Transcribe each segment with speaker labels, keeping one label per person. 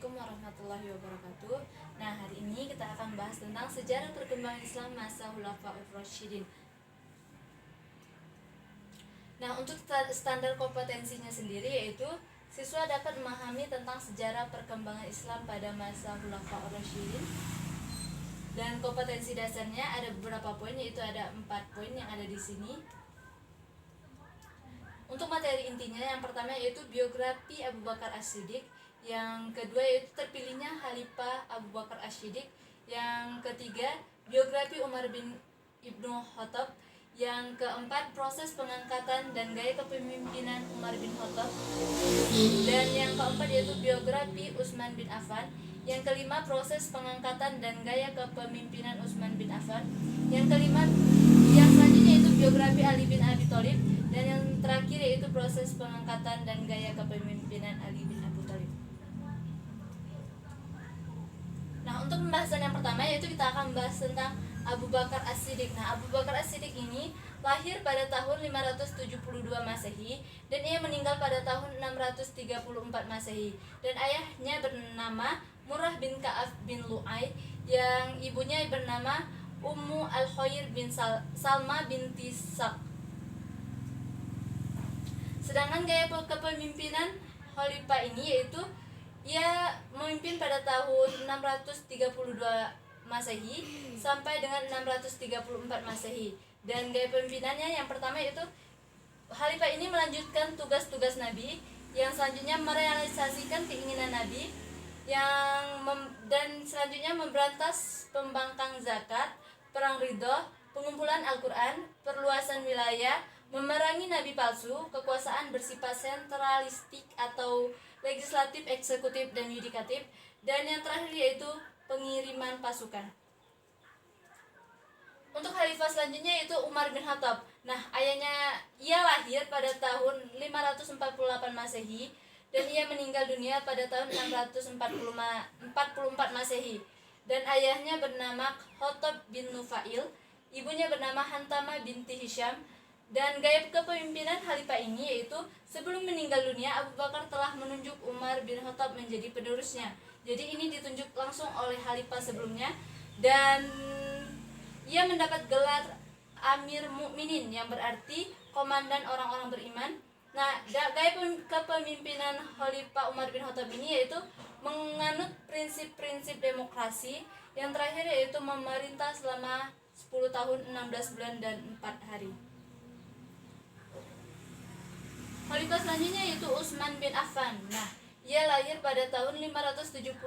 Speaker 1: Assalamualaikum warahmatullahi wabarakatuh. Nah, hari ini kita akan bahas tentang sejarah perkembangan Islam masa Khulafaur Rasyidin. Nah, untuk standar kompetensinya sendiri yaitu siswa dapat memahami tentang sejarah perkembangan Islam pada masa Khulafaur Rasyidin. Dan kompetensi dasarnya ada beberapa poin, yaitu ada 4 poin yang ada di sini. Untuk materi intinya, yang pertama yaitu biografi Abu Bakar As-Siddiq, yang kedua yaitu terpilihnya Khalifah Abu Bakar As-Siddiq, yang ketiga biografi Umar bin Ibnu Khattab, yang keempat proses pengangkatan dan gaya kepemimpinan Umar bin Khattab, dan yang keempat yaitu biografi Utsman bin Affan, yang kelima proses pengangkatan dan gaya kepemimpinan Utsman bin Affan, yang kelima yang selanjutnya yaitu biografi Ali bin Abi Thalib, dan yang terakhir yaitu proses pengangkatan dan gaya kepemimpinan Ali bin Abi Thalib. Nah, untuk pembahasan yang pertama yaitu kita akan membahas tentang Abu Bakar As-Siddiq. Nah, Abu Bakar As-Siddiq ini lahir pada tahun 572 Masehi dan ia meninggal pada tahun 634 Masehi. Dan ayahnya bernama Murrah bin Ka'ab bin Lu'ay, yang ibunya bernama Ummu Al-Khair bin Salma binti Sak. Sedangkan gaya kepemimpinan Khalifah ini yaitu ia memimpin pada tahun 632 Masehi sampai dengan 634 Masehi. Dan gaya pemimpinannya yang pertama yaitu Khalifah ini melanjutkan tugas-tugas Nabi, yang selanjutnya merealisasikan keinginan Nabi, dan selanjutnya memberantas pembangkang zakat, perang ridho, pengumpulan Al-Quran, perluasan wilayah, memerangi nabi palsu, kekuasaan bersifat sentralistik atau legislatif, eksekutif, dan yudikatif, dan yang terakhir yaitu pengiriman pasukan. Untuk khalifah selanjutnya yaitu Umar bin Khattab. Nah, ia lahir pada tahun 548 Masehi dan ia meninggal dunia pada tahun 644 Masehi. Dan ayahnya bernama Khattab bin Nufail, ibunya bernama Hantama binti Hisham. Dan gaya kepemimpinan khalifah ini yaitu sebelum meninggal dunia Abu Bakar telah menunjuk Umar bin Khattab menjadi penerusnya. Jadi ini ditunjuk langsung oleh khalifah sebelumnya, dan ia mendapat gelar Amir Mukminin yang berarti komandan orang-orang beriman. Nah, gaya kepemimpinan Khalifah Umar bin Khattab ini yaitu menganut prinsip-prinsip demokrasi, yang terakhir yaitu memerintah selama 10 tahun, 16 bulan, dan 4 hari. Khalifah selanjutnya yaitu Utsman bin Affan. Nah, ia lahir pada tahun 579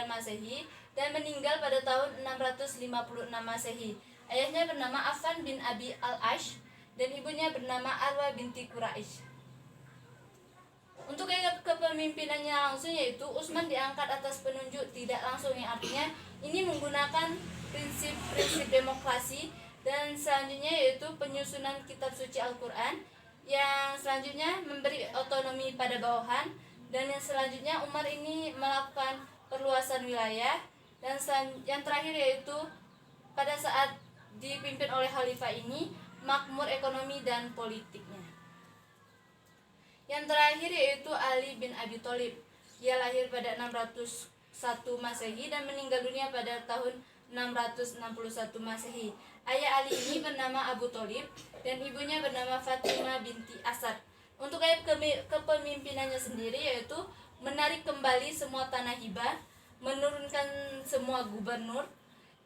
Speaker 1: Masehi dan meninggal pada tahun 656 Masehi. Ayahnya bernama Affan bin Abi al-Ash dan ibunya bernama Arwa binti Quraisy. Untuk gaya kepemimpinannya langsung yaitu Utsman diangkat atas penunjuk tidak langsung, yang artinya ini menggunakan prinsip-prinsip demokrasi, dan selanjutnya yaitu penyusunan kitab suci Al-Quran, yang selanjutnya memberi otonomi pada bawahan, dan yang selanjutnya Umar ini melakukan perluasan wilayah, dan yang terakhir yaitu pada saat dipimpin oleh khalifah ini makmur ekonomi dan politiknya. Yang terakhir yaitu Ali bin Abi Thalib. Ia lahir pada 601 Masehi dan meninggal dunia pada tahun 661 Masehi. Ayah Ali ini bernama Abu Thalib dan ibunya bernama Fatimah binti Asad. Untuk gaya kepemimpinannya sendiri yaitu menarik kembali semua tanah hibah, menurunkan semua gubernur.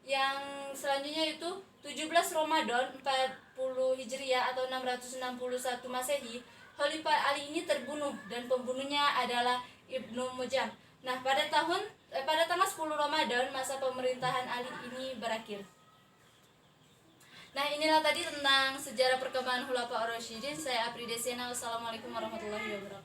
Speaker 1: Yang selanjutnya itu 17 Ramadan 40 Hijriah atau 661 Masehi, Khalifah Ali ini terbunuh dan pembunuhnya adalah Ibnu Mujam. Nah, pada tanggal 10 Ramadan masa pemerintahan Ali ini berakhir. Nah, inilah tadi tentang sejarah perkembangan Khulafaur Rasyidin. Saya Apri Desena. Wassalamualaikum warahmatullahi wabarakatuh.